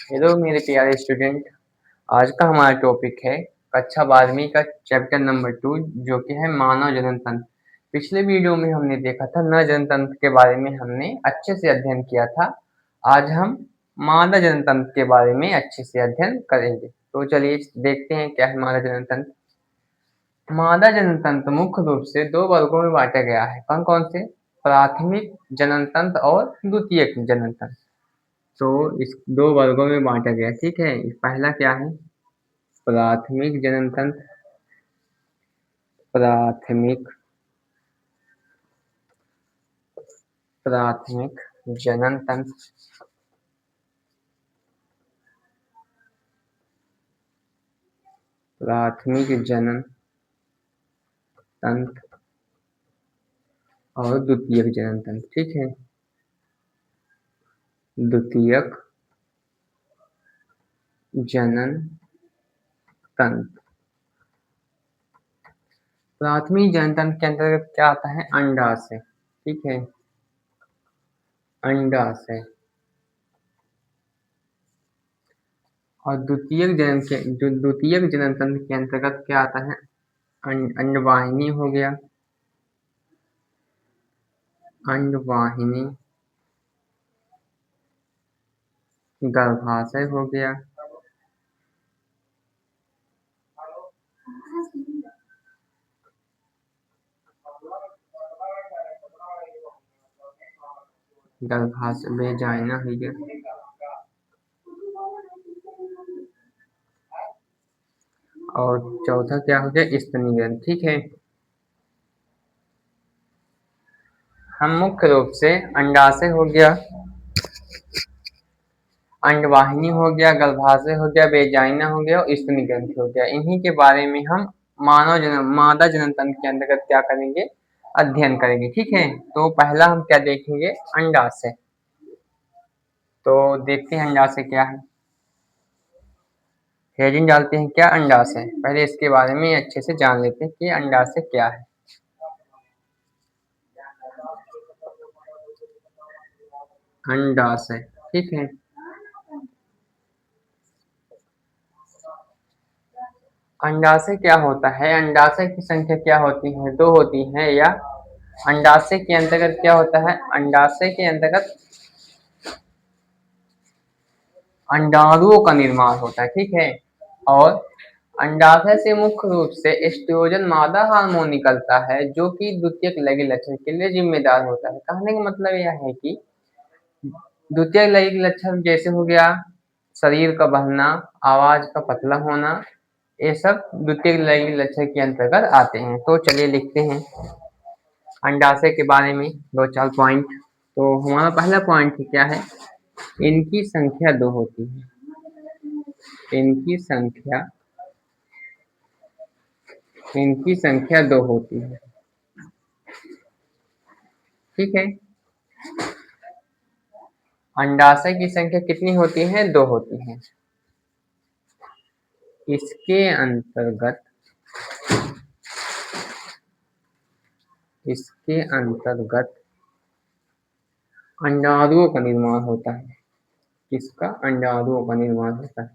Hello मेरे प्यारे student. आज का हमारा टॉपिक है कक्षा 12वीं का चैप्टर नंबर 2 जो कि है मानव जनन तंत्र। पिछले वीडियो में हमने देखा था नर जनन तंत्र के बारे में, हमने अच्छे से अध्ययन किया था। आज हम मादा जनन तंत्र के बारे में अच्छे से अध्ययन करेंगे। तो चलिए देखते हैं क्या है मादा जनन तंत्र। मादा जनन तंत्र मुख्य रूप से दो वर्गों में बांटा गया है। कौन कौन से? प्राथमिक जनन तंत्र और द्वितीयक जनन तंत्र। तो इस दो वर्गों में बांटा गया, ठीक है। पहला क्या है? प्राथमिक जनन तंत्र। प्राथमिक प्राथमिक जनन तंत्र। प्राथमिक जनन तंत्र और द्वितीयक जनन तंत्र, ठीक है। द्वितीयक जनन तंत्र। प्राथमिक जनन तंत्र के अंतर्गत क्या आता है? अंडाशय, ठीक है। अंडाशय। और द्वितीयक जनन तंत्र के अंतर्गत क्या आता है? अंडवाहिनी हो गया, अंडवाहिनी। गर्भाशय हो गया, गर्भाशय वेजाइना हो गया, और चौथा क्या हो गया? स्तनी ग्रंथि, ठीक है। हम मुख्य रूप से अंडाशय हो गया, अंडवाहिनी हो गया, गर्भाशय हो गया, वेजाइना हो गया और स्तनी ग्रंथि हो गया। इन्हीं के बारे में हम मादा जनन तंत्र के अंतर्गत क्या करेंगे? अध्ययन करेंगे, ठीक है। तो पहला हम क्या देखेंगे? अंडाशय। तो देखते हैं अंडाशय क्या है। हेडिंग डालते हैं क्या? अंडाशय। पहले इसके बारे में अच्छे से जान लेते हैं कि अंडाशय क्या है। अंडाशय, ठीक है। अंडाशय क्या होता है? अंडाशय की संख्या क्या होती है? दो होती है। या अंडाशय के अंतर्गत क्या होता है? अंडाशय के अंतर्गत अंडाणुओं का निर्माण होता है, ठीक है। और अंडाशय से मुख्य रूप से एस्ट्रोजन मादा हार्मोन निकलता है जो कि द्वितीयक लैंगिक लक्षण के लिए जिम्मेदार होता है। कहने का मतलब यह है कि द्वितीयक लैंगिक लक्षण जैसे हो गया शरीर का बढ़ना, आवाज का पतला होना, ये सब द्वितीयक लैंगिक लक्षण के अंतर्गत आते हैं। तो चलिए लिखते हैं अंडाशय के बारे में दो चार पॉइंट। तो हमारा पहला पॉइंट क्या है? इनकी संख्या दो होती है। इनकी संख्या दो होती है, ठीक है। अंडाशय की संख्या कितनी होती है? दो होती है। इसके अंतर्गत अंडाणुओं का निर्माण होता है। किसका? अंडाणुओं का निर्माण होता है।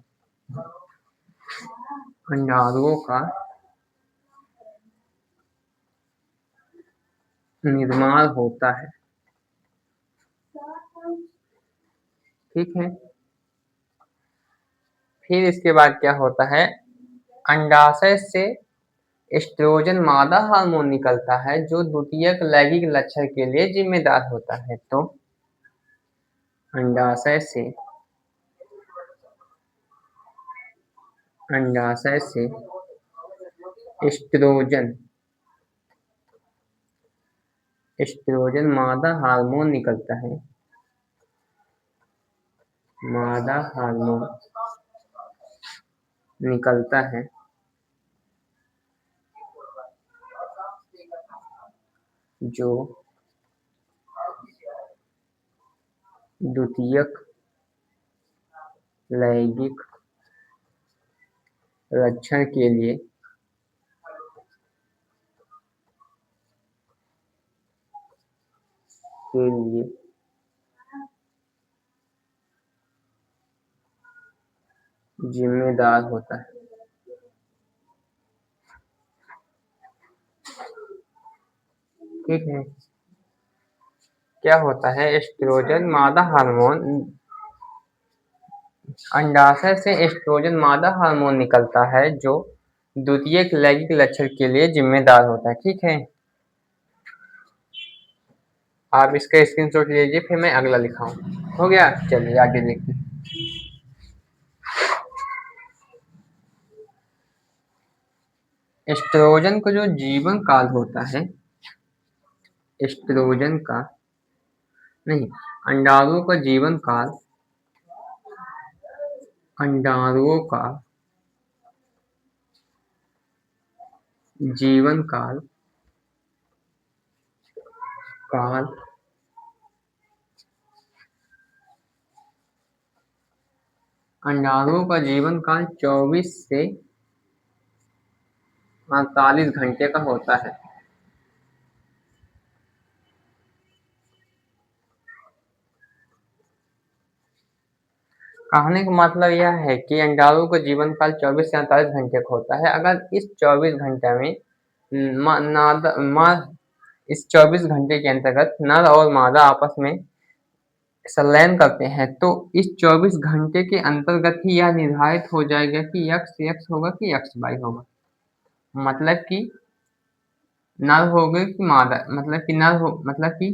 अंडाणुओं का निर्माण होता है, ठीक है। फिर इसके बाद क्या होता है? अंडाशय से एस्ट्रोजन मादा हार्मोन निकलता है जो द्वितीयक लैंगिक लक्षण के लिए जिम्मेदार होता है। तो अंडाशय से एस्ट्रोजन मादा हार्मोन निकलता है, मादा हार्मोन निकलता है जो द्वितीयक लैंगिक लक्षण के लिए जिम्मेदार होता है। ठीक है, क्या होता है एस्ट्रोजन मादा हार्मोन, अंडाशय से एस्ट्रोजन मादा हार्मोन निकलता है जो द्वितीयक लैंगिक लक्षण के लिए जिम्मेदार होता है। ठीक है, आप इसका स्क्रीनशॉट लीजिए, फिर मैं अगला लिखाऊं। हो गया, चलिए आगे देखिए। एस्ट्रोजन का जो जीवन काल होता है, एस्ट्रोजन का नहीं, अंडाणुओं का जीवन काल, अंडाणुओं का जीवन काल काल अंडाणुओं का जीवन काल 24 से 48 घंटे का होता है। कहने का मतलब यह है कि अंडाणु का जीवन काल 24 से 48 घंटे का होता है। अगर इस 24 घंटे में इस 24 घंटे के अंतर्गत नर और मादा आपस में संलयन करते हैं, तो इस 24 घंटे के अंतर्गत ही यह निर्धारित हो जाएगा कि यक्स एक्स होगा कि यक्स वाई होगा। मतलब कि नर होगा कि मादा, मतलब कि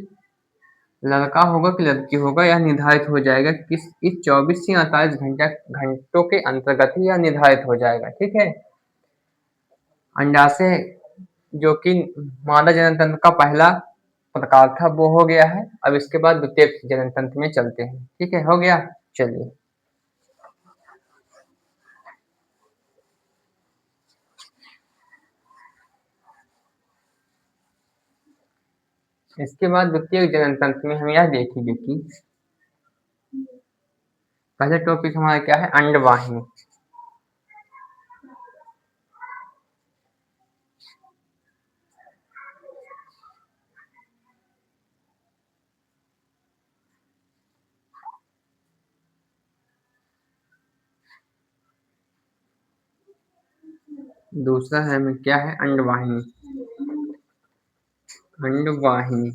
लड़का होगा कि लड़की होगा, यह निर्धारित हो जाएगा कि इस 24 से 48 घंटों के अंतर्गत ही यह निर्धारित हो जाएगा। ठीक है, अंडाशय जो कि मादा जनन तंत्र का पहला प्रकार था वो हो गया है। अब इसके बाद द्वितीय जनन तंत्र में चलते हैं। ठीक है, हो गया, चलिए। इसके बाद द्वितीय जनन तंत्र में हम यह देखेंगे कि पहले टॉपिक हमारा क्या है, अंडवाहिनी। दूसरा है में क्या है, अंडवाहिनी। अंडवाहिनी,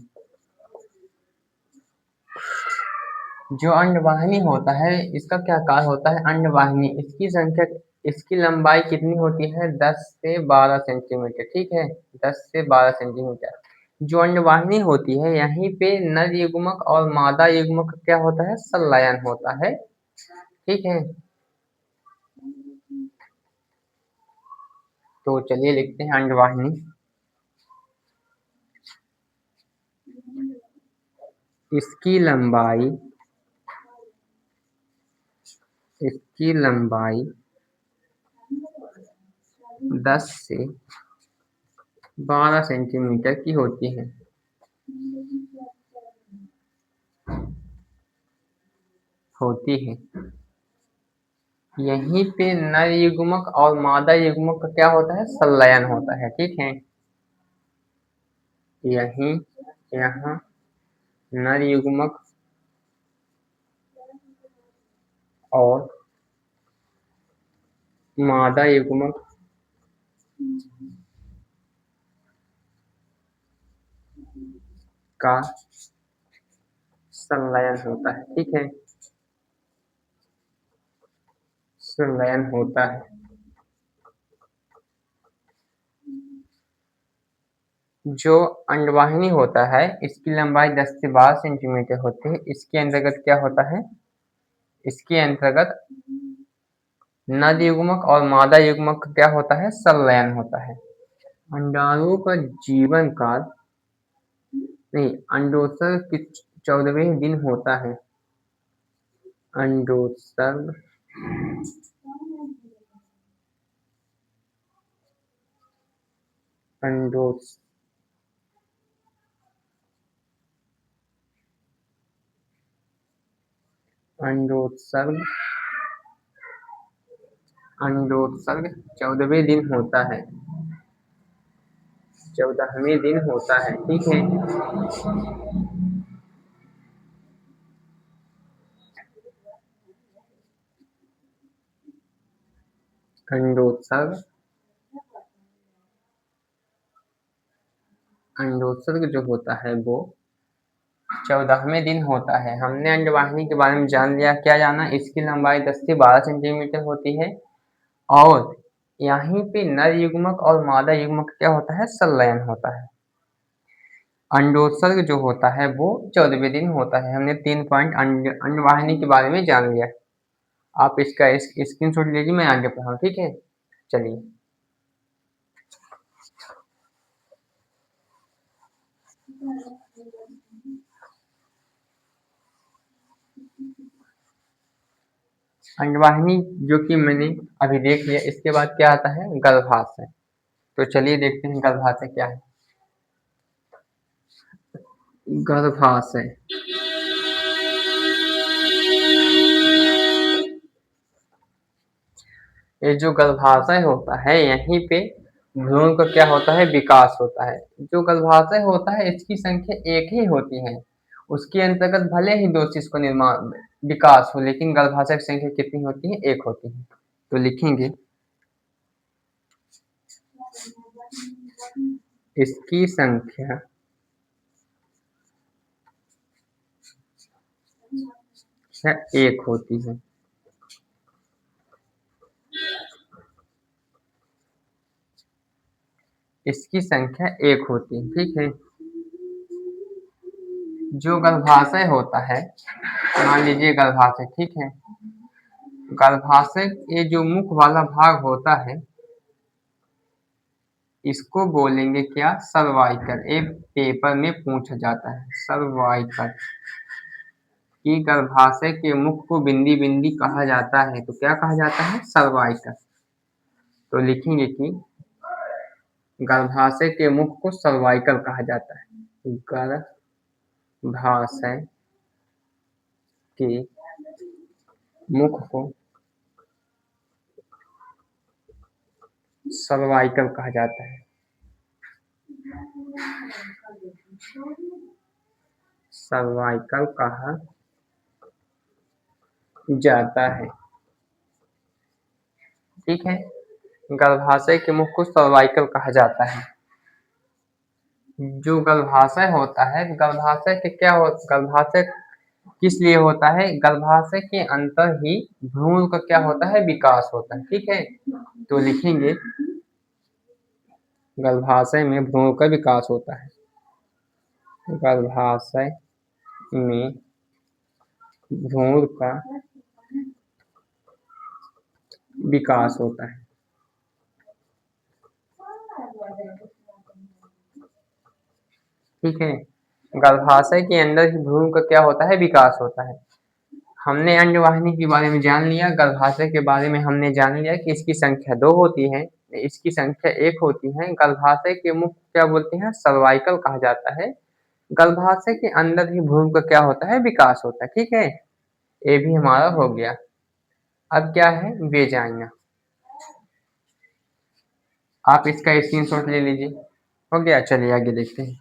जो अंडवाहिनी होता है इसका क्या कार्य होता है, अंडवाहिनी इसकी लंबाई कितनी होती है, 10 से 12 सेंटीमीटर। ठीक है, 10 से 12 सेंटीमीटर जो अंडवाहिनी होती है, यहीं पे नर युग्मक और मादा युग्मक क्या होता है, संलयन होता है। ठीक है, तो चलिए लिखते हैं अंडवाहिनी। इसकी लंबाई 10 से 12 सेंटीमीटर की होती है। यहीं पे नर युग्मक और मादा युग्मक का क्या होता है, संलयन होता है। ठीक है, यहाँ नर युग्मक और मादा युग्मक का संलयन होता है। ठीक है, संलयन होता है। जो अंडवाहिनी होता है इसकी लंबाई 10 से 12 सेंटीमीटर होती है। इसके अंतर्गत क्या होता है, इसके अंतर्गत नर युग्मक और मादा युग्मक का क्या होता है, संलयन होता है। अंडाणु का जीवन काल नहीं, अंडोत्सर्ग के 14वें दिन होता है। अंडोत्सर्ग अंडोत्सर्ग 14वें दिन होता है, 14वें दिन होता है। ठीक है, अंडोत्सर्ग अंडोत्सर्ग जो होता है वो 14वें दिन होता है। हमने अंडवाहिनी के बारे में जान लिया। क्या जाना? इसकी लंबाई 10 से 12 सेंटीमीटर होती है और यहीं पे नर युग्मक और मादा युग्मक क्या होता है? संलयन होता है। अंडोत्सर्ग जो होता है वो 14वें दिन होता है। हमने 3 पॉइंट अंडवाहिनी के बारे में जान लिया। आप इसका स्क्रीनशॉट लीजिए, मैं आगे पढ़ाऊँ, ठीक है? चलिए। अंडवाहिनी जो कि मैंने अभी देख लिया, इसके बाद क्या आता है? गर्भाशय। तो चलिए देखते हैं गर्भाशय क्या है। गर्भाशय ये जो गर्भाशय होता है, यहीं पे भ्रूण का क्या होता है? विकास होता है। जो गर्भाशय होता है इसकी संख्या एक ही होती है। उसके अंतर्गत भले ही 2 शिशु का निर्माण विकास हो, लेकिन गर्भाशय की संख्या कितनी होती है? एक होती है। तो लिखेंगे इसकी संख्या एक होती है। इसकी संख्या एक होती है, ठीक है। जो गर्भाशय होता है, मान लीजिए गर्भाशय, ठीक है। गर्भाशय ये जो मुख वाला भाग होता है, इसको बोलेंगे क्या? सर्वाइकल। एक पेपर में पूछा जाता है सर्वाइकल कि गर्भाशय के मुख को बिंदी बिंदी कहा जाता है, तो क्या कहा जाता है? सर्वाइकल। तो लिखेंगे कि गर्भाशय के मुख को सर्वाइकल कहा जाता है। गर्भाशय के मुख को सर्वाइकल कहा जाता है। सर्वाइकल कहा जाता है, ठीक है। गर्भाशय के मुख को सर्वाइकल कहा जाता है। जो गर्भाशय होता है, गर्भाशय के क्या हो, गर्भाशय किस लिए होता है? गर्भाशय के अंतर ही भ्रूण का क्या होता है? विकास होता है, ठीक है। तो लिखेंगे गर्भाशय में भ्रूण का विकास होता है। गर्भाशय में भ्रूण का विकास होता है, ठीक है। गर्भाशय के अंदर ही भ्रूण का क्या होता है? विकास होता है। हमने अंडवाहिनी के बारे में जान लिया। गर्भाशय के बारे में हमने जान लिया कि इसकी संख्या 2 होती है, इसकी संख्या 1 होती है। गर्भाशय के मुख क्या बोलते हैं? सर्वाइकल कहा जाता है। गर्भाशय के अंदर ही भ्रूण का क्या होता है? विकास होता है, ठीक है। ये भी हमारा हो गया। अब क्या है? वेजाइना। आप इसका स्क्रीनशॉट ले लीजिए। हो गया, चलिए आगे देखते हैं।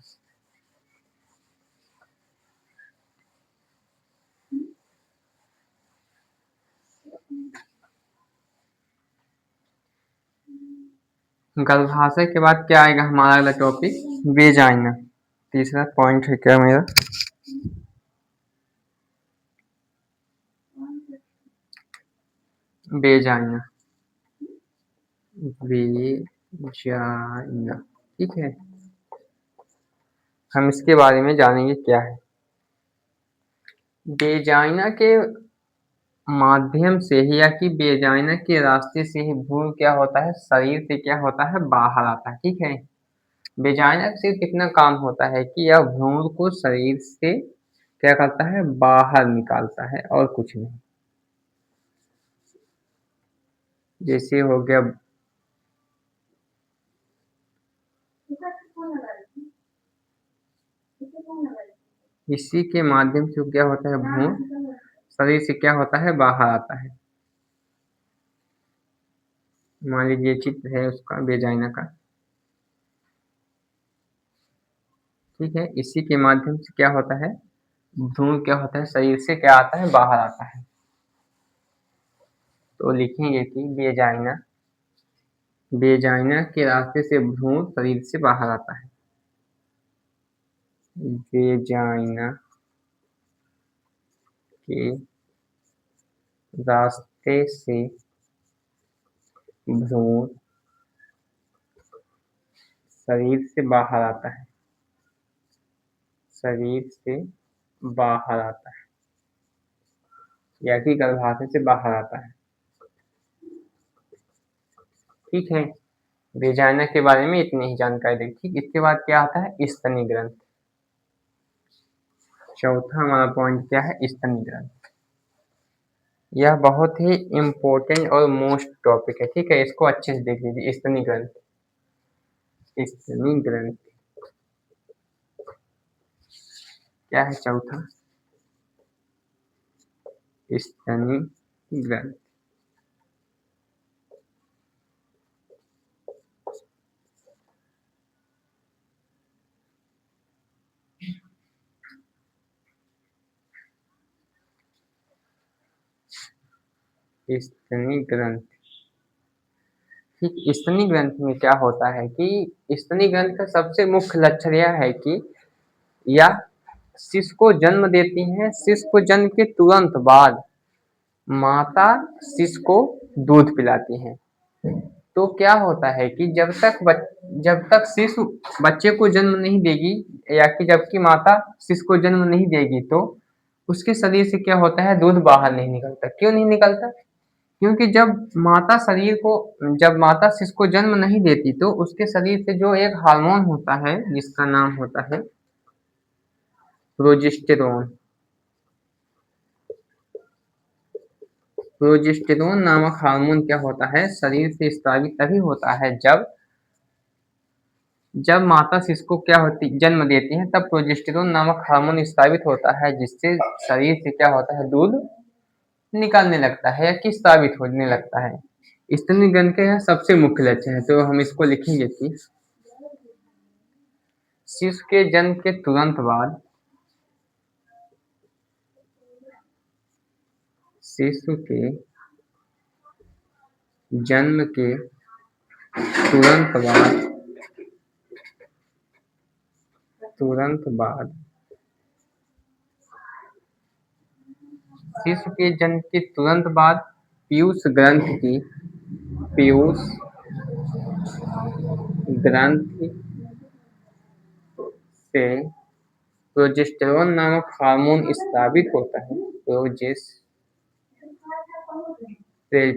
गर्भाशय के बाद क्या आएगा हमारा अगला टॉपिक? वेजाइना। तीसरा पॉइंट है क्या मेरा? वेजाइना। वेजाइना, ठीक है। हम इसके बारे में जानेंगे क्या है। वेजाइना के माध्यम से ही या कि वेजाइना के रास्ते से ही भ्रूण क्या होता है? शरीर से क्या होता है? बाहर आता है, ठीक है। वेजाइना से कितना काम होता है कि यह भ्रूण को शरीर से क्या करता है? बाहर निकालता है और कुछ नहीं। जैसे हो गया इसी के माध्यम से क्या होता है? भ्रूण शरीर से क्या होता है? बाहर आता है। मान लीजिए चित्र है उसका, वेजाइना का, ठीक है। इसी के माध्यम से क्या होता है? भ्रूण क्या होता है? शरीर से क्या आता है? बाहर आता है। तो लिखेंगे कि वेजाइना वेजाइना के रास्ते से भ्रूण शरीर से बाहर आता है। वेजाइना के रास्ते से भ्रूण शरीर से बाहर आता है। शरीर से बाहर आता है या कि गर्भाशय से बाहर आता है। ठीक है, वेजाइना के बारे में इतनी ही जानकारी दें। ठीक, इसके बाद क्या आता है? स्तनी ग्रंथ। चौथा हमारा पॉइंट क्या है? स्तनी ग्रंथ। यह बहुत ही इम्पोर्टेंट और मोस्ट टॉपिक है। ठीक है, इसको अच्छे से देख लीजिए। स्तनी ग्रंथ, स्तनी ग्रंथ क्या है? चौथा स्तनी ग्रंथ। स्तनी ग्रंथ। ठीक, स्तनी ग्रंथ में क्या होता है कि स्तनी ग्रंथ का सबसे मुख्य लक्षण यह है कि यह शिशु को जन्म देती है। शिशु को जन्म के तुरंत बाद माता शिशु को दूध पिलाती है। तो क्या होता है कि जब तक शिशु बच्चे को जन्म नहीं देगी या कि जबकि माता शिशु को जन्म नहीं देगी तो उसके शरीर से क्या होता है? दूध बाहर नहीं निकलता। क्यों नहीं निकलता? क्योंकि जब माता शिशु को जन्म नहीं देती तो उसके शरीर से जो एक हार्मोन होता है जिसका नाम होता है प्रोजेस्टेरोन। प्रोजेस्टेरोन नामक हार्मोन क्या होता है? शरीर से स्रावित तभी होता है जब माता शिशु को जन्म देती है, तब प्रोजेस्टेरोन नामक हार्मोन स्रावित होता है जिससे शरीर से क्या होता है? दूध निकालने लगता है या कि स्रावित होने लगता है। स्तनी ग्रंथ के यह सबसे मुख्य लक्षण है। तो हम इसको लिखेंगे कि शिशु के जन्म के तुरंत बाद शिशु के जन्म के तुरंत बाद शिशु के जन्म के तुरंत बाद पीयूष ग्रंथि से प्रोजेस्टेरोन नामक हार्मोन स्रावित होता है।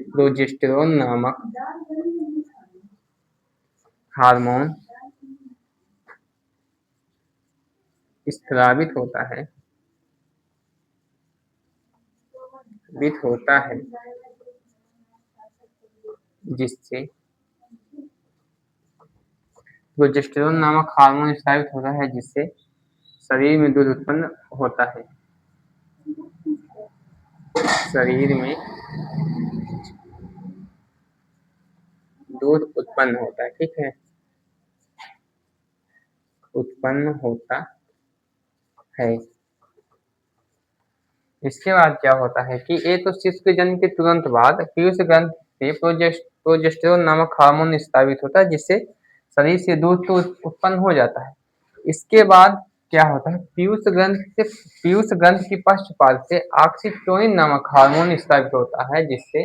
प्रोजेस्टेरोन नामक हार्मोन स्रावित होता है जिससे प्रोजेस्टेरोन नामक हार्मोन स्रावित होता है जिससे शरीर में दूध उत्पन्न होता है। शरीर में दूध उत्पन्न होता है। ठीक है, उत्पन्न होता है। इसके बाद क्या होता है कि एक तो शिशु के जन्म के तुरंत बाद पीयूष ग्रंथ से प्रोजेस्टेरोन नामक हार्मोन स्रावित होता है जिससे शरीर से दूध तो उत्पन्न हो जाता है। इसके बाद क्या होता है? पीयूष ग्रंथ की पश्चपाल से ऑक्सीटोसिन नामक हार्मोन स्रावित होता है जिससे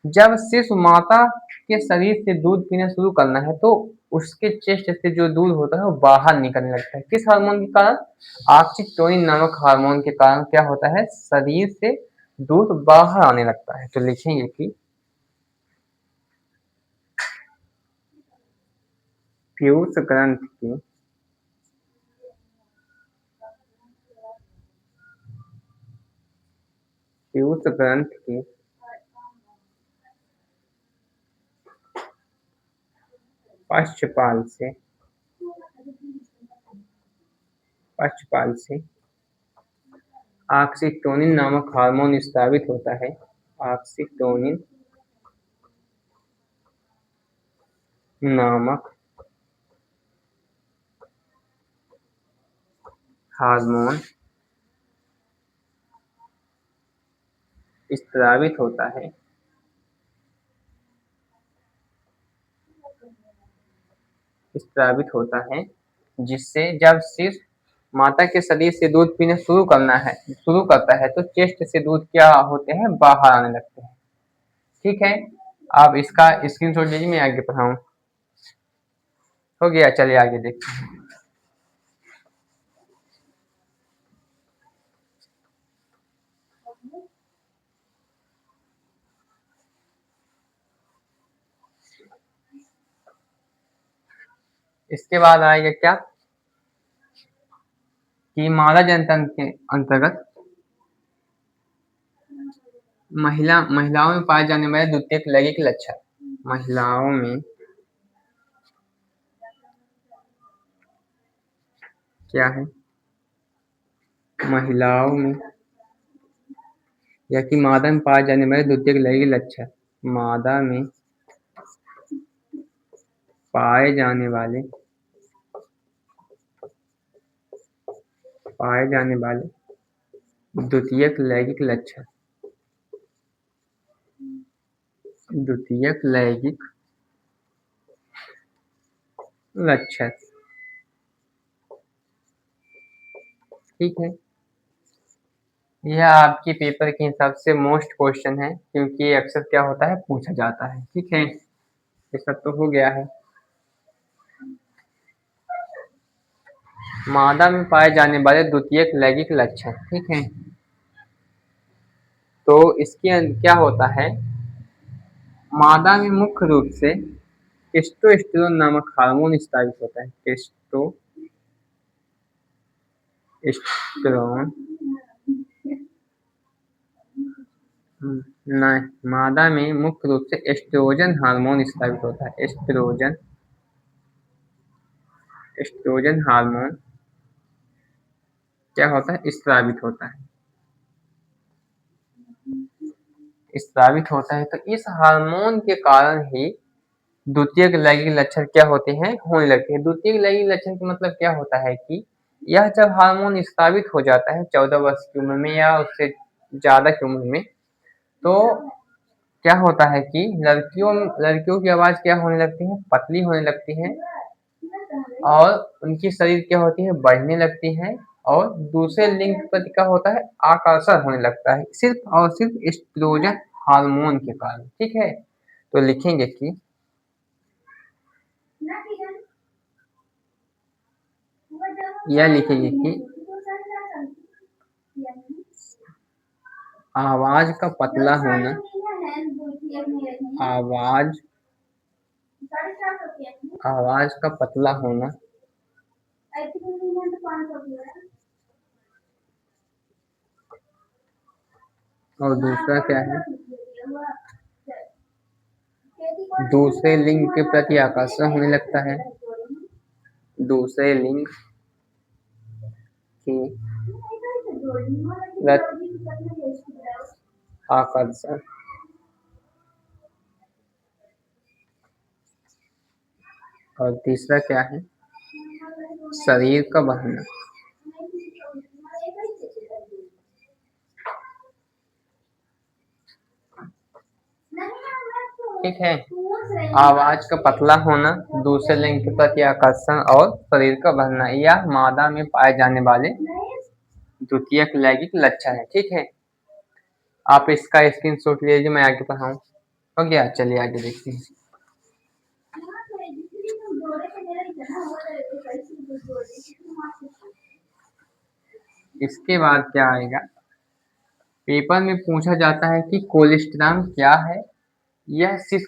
जब शिशु माता के शरीर से दूध पीना शुरू करना है तो उसके चेस्ट से जो दूध होता है वो बाहर निकलने लगता है। किस हार्मोन के कारण? ऑक्सीटोसिन नामक हार्मोन के कारण क्या होता है? शरीर से दूध बाहर आने लगता है। तो लिखेंगे कि पीयूष ग्रंथ की पश्चपाल से ऑक्सीटोसिन नामक हार्मोन स्रावित होता है। ऑक्सीटोसिन नामक हार्मोन स्रावित होता है स्रावित होता है, जिससे जब सिर्फ माता के शरीर से दूध पीना शुरू करता है तो चेस्ट से दूध क्या होते हैं, बाहर आने लगते हैं। ठीक है, आप इसका स्क्रीनशॉट लीजिए, मैं आगे पढ़ाऊँ। हो गया, चलिए आगे देखते हैं। इसके बाद आएगा क्या कि मादा जनतंत्र के अंतर्गत महिलाओं में पाए जाने वाले द्वितीयक लैंगिक लक्षण। महिलाओं में क्या है, महिलाओं में या कि मादा में पाए जाने वाले द्वितीयक लैंगिक लक्षण। मादा में पाए जाने वाले द्वितीयक लैंगिक लक्षण। द्वितीयक लैंगिक लक्षण, ठीक है। यह आपके पेपर के हिसाब से मोस्ट क्वेश्चन है, क्योंकि ये अक्सर क्या होता है, पूछा जाता है। ठीक है, ये सब तो हो गया है। मादा में पाए जाने वाले द्वितीयक लैंगिक लक्षण, ठीक है। तो इसके क्या होता है, मादा में मुख्य रूप से टेस्टोस्टेरोन नामक हार्मोन स्रावित होता है। टेस्टोस्टेरोन नहीं, मादा में मुख्य रूप से एस्ट्रोजन हार्मोन स्रावित होता है। एस्ट्रोजन हार्मोन क्या होता है, स्रावित होता है। स्रावित होता है तो इस हार्मोन के कारण ही द्वितीयक लैंगिक लक्षण क्या होते हैं, होने लगते हैं। द्वितीयक लैंगिक लक्षण का मतलब क्या होता है कि यह जब हार्मोन स्रावित हो जाता है 14 वर्ष की उम्र में या उससे ज्यादा की उम्र में, तो क्या होता है कि लड़कियों की आवाज क्या होने लगती है, पतली होने लगती है, और उनकी शरीर क्या होती है, बढ़ने लगती है, और दूसरे लिंग के प्रति क्या होता है, आकर्षण होने लगता है, सिर्फ और सिर्फ एस्ट्रोजन हार्मोन के कारण। ठीक है, तो लिखेंगे कि यह लिखेंगे कि आवाज का पतला होना, आवाज का पतला होना और दूसरा क्या है, दूसरे लिंग के प्रति आकर्षण होने लगता है। दूसरे लिंग के आकर्षण और तीसरा क्या है, शरीर का बढ़ना। ठीक है, आवाज का पतला होना, दूसरे लिंग के प्रति आकर्षण और शरीर का बढ़ना, यह मादा में पाए जाने वाले द्वितीयक लैंगिक लक्षण है। ठीक है, आप इसका स्क्रीनशॉट लीजिए, मैं आगे पढ़ाऊँ। हो गया, चलिए आगे देखते हैं। इसके बाद क्या आएगा, पेपर में पूछा जाता है कि कोलेस्ट्रॉल क्या है, यह सिस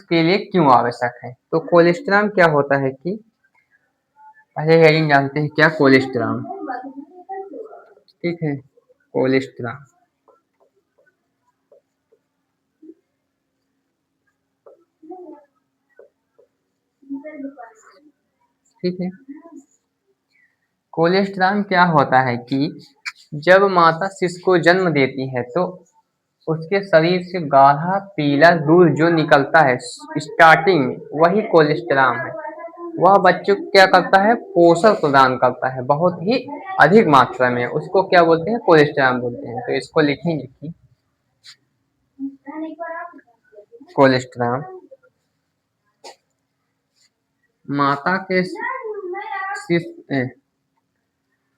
के लिए क्यों आवश्यक है। तो कोलेस्ट्रॉल क्या होता है कि पहले हेडिंग जानते हैं, क्या कोलेस्ट्रॉल। ठीक है, कोलेस्ट्रॉल ठीक है, कोलेस्ट्रॉल क्या होता है कि जब माता शिशु को जन्म देती है तो उसके शरीर से गाढ़ा पीला दूध जो निकलता है स्टार्टिंग में, वही कोलेस्ट्रॉल है। वह बच्चे को क्या करता है, पोषण प्रदान करता है बहुत ही अधिक मात्रा में, उसको क्या बोलते हैं, कोलेस्ट्रॉल बोलते हैं। तो इसको लिखेंगे कि कोलेस्ट्रॉल माता के शिशु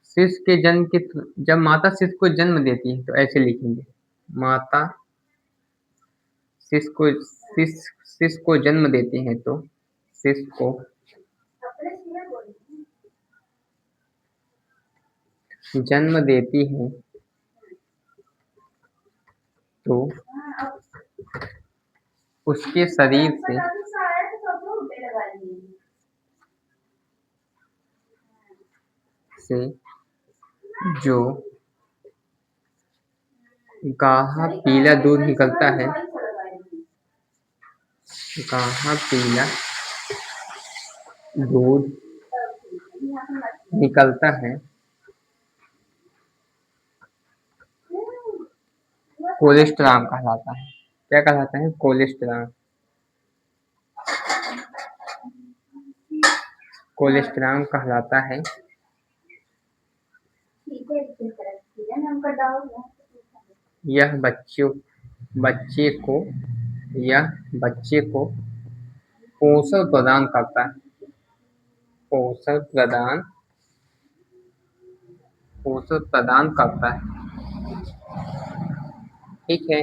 शिशु के जन्म के जब माता शिशु को जन्म देती है तो ऐसे लिखेंगे, माता शिशु को जन्म देती है तो शिशु को जन्म देती है तो उसके शरीर से जो गाढ़ा पीला दूध निकलता है, गाढ़ा पीला दूध निकलता है, कोलेस्ट्राम कहलाता है। क्या कहलाता है? कोलेस्ट्राम। कोलेस्ट्राम कहलाता है। यह बच्चे को पोषण प्रदान करता है, पोषण प्रदान करता है। ठीक है।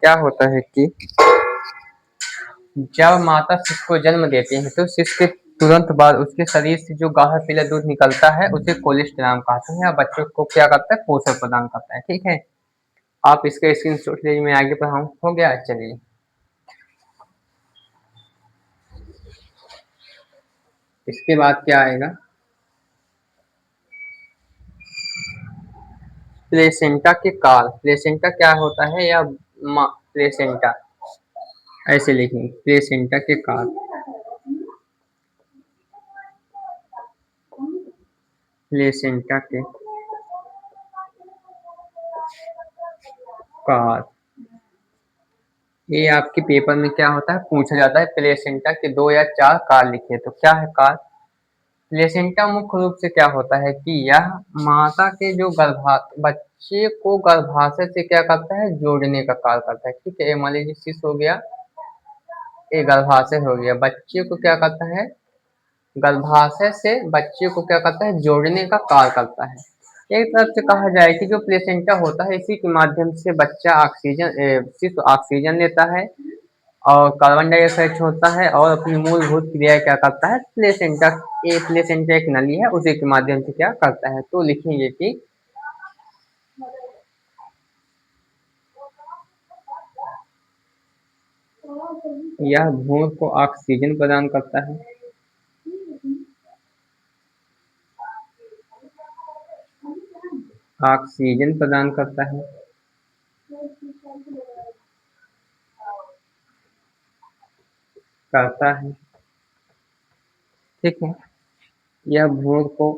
क्या होता है कि जब माता शिशु को जन्म देती है तो शिशु के तुरंत बाद उसके शरीर से जो गाढ़ा पीला दूध निकलता है उसे कोलेस्ट्राम कहते हैं, या बच्चों को क्या करता है? पोषण प्रदान करता है। ठीक है। आप इसका स्क्रीनशॉट लीजिए, मैं आगे पढ़ाऊँ। हो गया? चलिए, इसके बाद क्या आएगा? प्लेसेंटा के काल। प्लेसेंटा क्या होता है? या प्लेसेंटा ऐसे लिखेंगे, प्लेसेंटा के काल। प्लेसेंटा के काल, ये आपके पेपर में क्या होता है? पूछा जाता है प्लेसेंटा के 2 या 4 काल लिखिए। तो क्या है काल? प्लेसेंटा मुख्य रूप से क्या होता है कि यह माता के जो बच्चे को गर्भाशय से क्या करता है? जोड़ने का कार्य करता है। ठीक है। ये मान लीजिए शिशु हो गया, ये गर्भाशय हो गया, बच्चे को क्या करता है? गर्भाशय से बच्चे को क्या करता है? जोड़ने का कार्य करता है। एक तरफ से कहा जाए कि जो प्लेसेंटा होता है इसी के माध्यम से बच्चा शिशु ऑक्सीजन लेता है और कार्बन डाइऑक्साइड छोड़ता है और अपनी मूलभूत क्रिया क्या करता है? प्लेसेंटा एक नली है, उसी के माध्यम से क्या करता है? तो लिखेंगे कि यह भ्रूण को ऑक्सीजन प्रदान करता है, ऑक्सीजन प्रदान करता है, करता है। ठीक है। यह भ्रूण को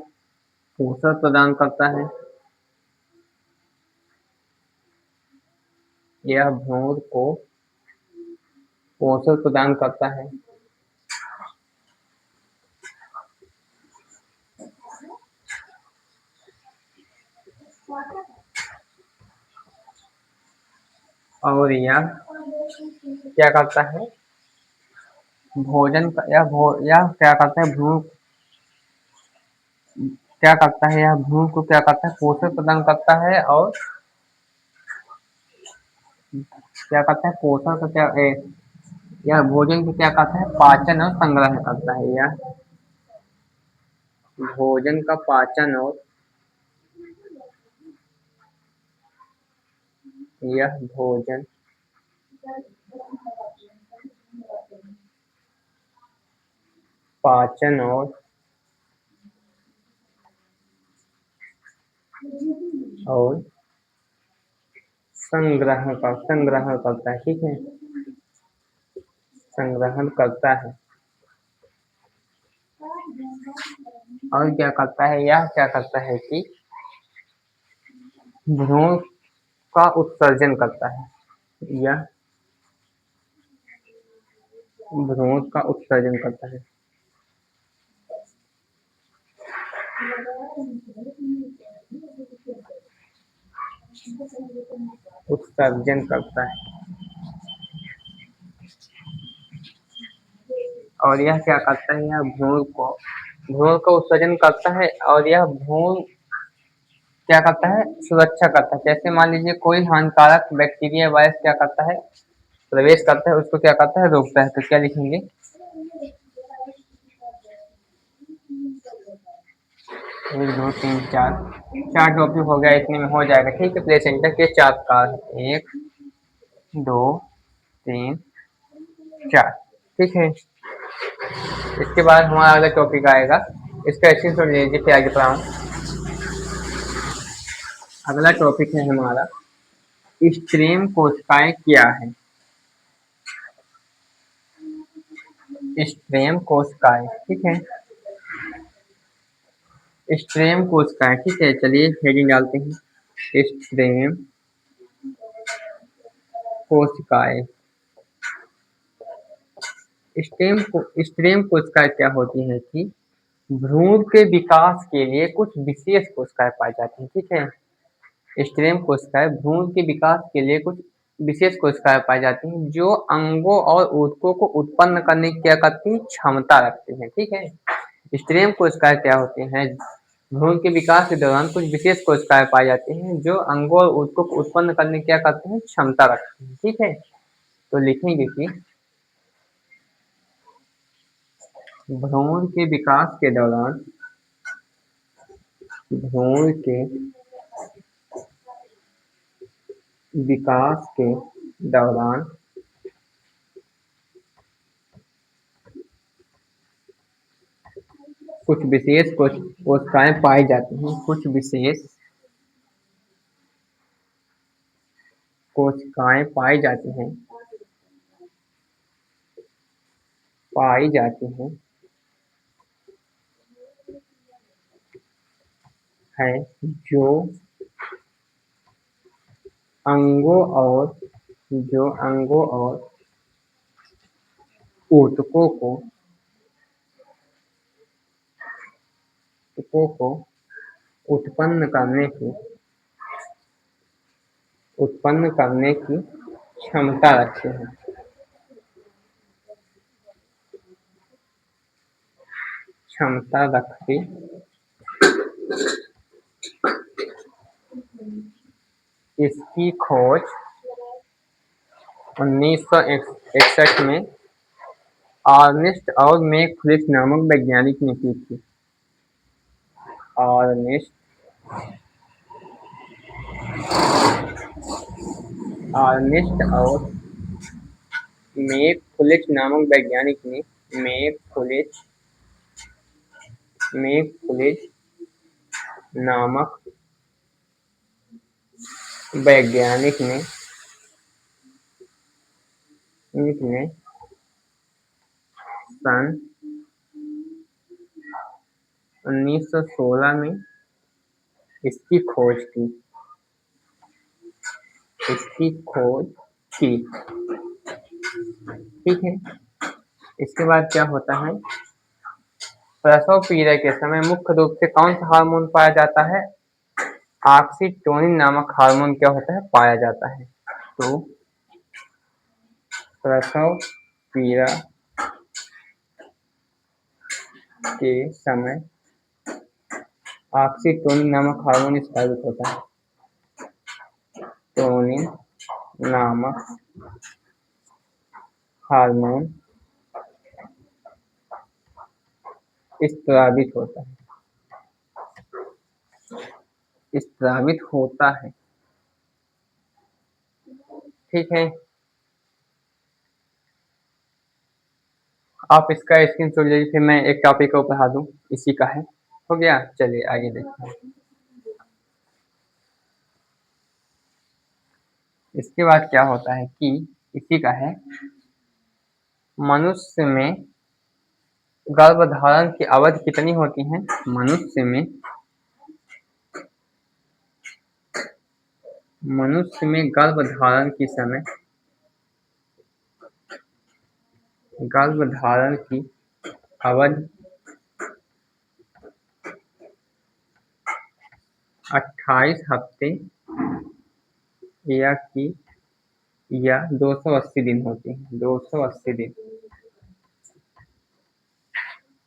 पोषण प्रदान करता है, यह भ्रूण को पोषण प्रदान करता है, और यह क्या करता है? यह क्या करता है? भ्रूण क्या करता है? यह भ्रूण को क्या करता है? पोषण प्रदान करता है और क्या करता है? पोषण का यह भोजन को क्या करता है? पाचन और संग्रह करता है। यह भोजन का पाचन और यह भोजन पाचन और संग्रहण करता है। ठीक है। संग्रहण करता है और क्या करता है? यह क्या करता है कि भ्रूण का उत्सर्जन करता है। यह भ्रूण का उत्सर्जन करता है, उत्सर्जन करता है और यह क्या करता है, यह भ्रूण का उत्सर्जन करता है और यह भ्रूण क्या करता है, सुरक्षा करता है। जैसे मान लीजिए कोई हानिकारक बैक्टीरिया वायरस क्या करता है, प्रवेश करता है, उसको क्या करता है, रोकता है। तो क्या लिखेंगे, 1 2 3 4, 4 टॉपिक हो गया, इतने में हो जाएगा। ठीक है, प्लेसेंटा के 4 प्रकार, 1 2 3 4। ठीक है, इसके बाद हमारा अगला टॉपिक आएगा, इसका स्क्रीनशॉट ले लीजिए फिर आगे पढ़ाऊँ। अगला टॉपिक है हमारा स्ट्रीम कोशिकाएं क्या है। स्ट्रीम कोशिकाएं, ठीक है, स्ट्रीम कोशिकाएं, ठीक है। चलिए हेडिंग डालते हैं, स्ट्रीम कोशिकाएं। स्ट्रीम कोशिकाएं क्या होती है कि भ्रूण के विकास के लिए कुछ विशेष कोशिकाएं पाई जाती हैं। ठीक है, स्ट्रीम कोशिकाएं भ्रूण के विकास के लिए कुछ विशेष कोशिकाएं पाई जाती हैं जो अंगों और ऊतकों को उत्पन्न करने की क्या करती हैं, क्षमता रखती हैं। ठीक है, स्ट्रीम कोशिकाएं क्या होती हैं, भ्रूण के विकास के दौरान कुछ विशेष कोशिकाएं पाई जाती हैं जो अंगों और ऊतकों को उत्पन्न करने की क्या करती हैं, क्षमता रखती हैं। ठीक है, तो लिखेंगे कि भ्रूण के विकास के दौरान, भ्रूण के विकास के दौरान कुछ विशेष कोशिकाएं पाई जाती हैं, कुछ विशेष कोशिकाएं पाई जाती हैं, पाई जाती हैं है जो अंगों और ऊतकों को उत्पन्न करने की क्षमता रखते हैं, क्षमता रखती। इसकी खोज 1961 में अर्नेस्ट और मैकफ्लिश नामक वैज्ञानिक ने की थी। अर्नेस्ट और मैकफ्लिश नामक वैज्ञानिक ने मैकफ्लिश नामक वैज्ञानिक ने सन 1916 में इसकी खोज की। ठीक है, इसके बाद क्या होता है, प्रसव पीड़ा के समय मुख्य रूप से कौन सा हार्मोन पाया जाता है, ऑक्सीटोसिन नामक हार्मोन क्या होता है, पाया जाता है। तो प्रसव पीड़ा के समय ऑक्सीटोसिन नामक हार्मोन स्रावित होता है, टोनिन नामक हार्मोन स्रावित होता है। ठीक है, आप इसका स्क्रीनशॉट लीजिए, फिर मैं एक टॉपिक को पढ़ा दूं, इसी का है। हो गया, चलिए आगे देखते हैं। इसके बाद क्या होता है कि इसी का है, मनुष्य में गर्भधारण की अवधि कितनी होती है, मनुष्य में गर्भधारण की अवधि 28 हफ्ते या 280 दिन होती है, 280 दिन।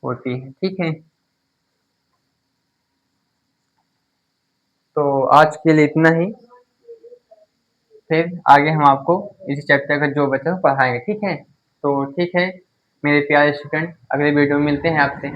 होती है, ठीक है। तो आज के लिए इतना ही, फिर आगे हम आपको इस चैप्टर का जो बचा पढ़ाएंगे, ठीक है। तो ठीक है मेरे प्यारे स्टूडेंट, अगले वीडियो में मिलते हैं आपसे।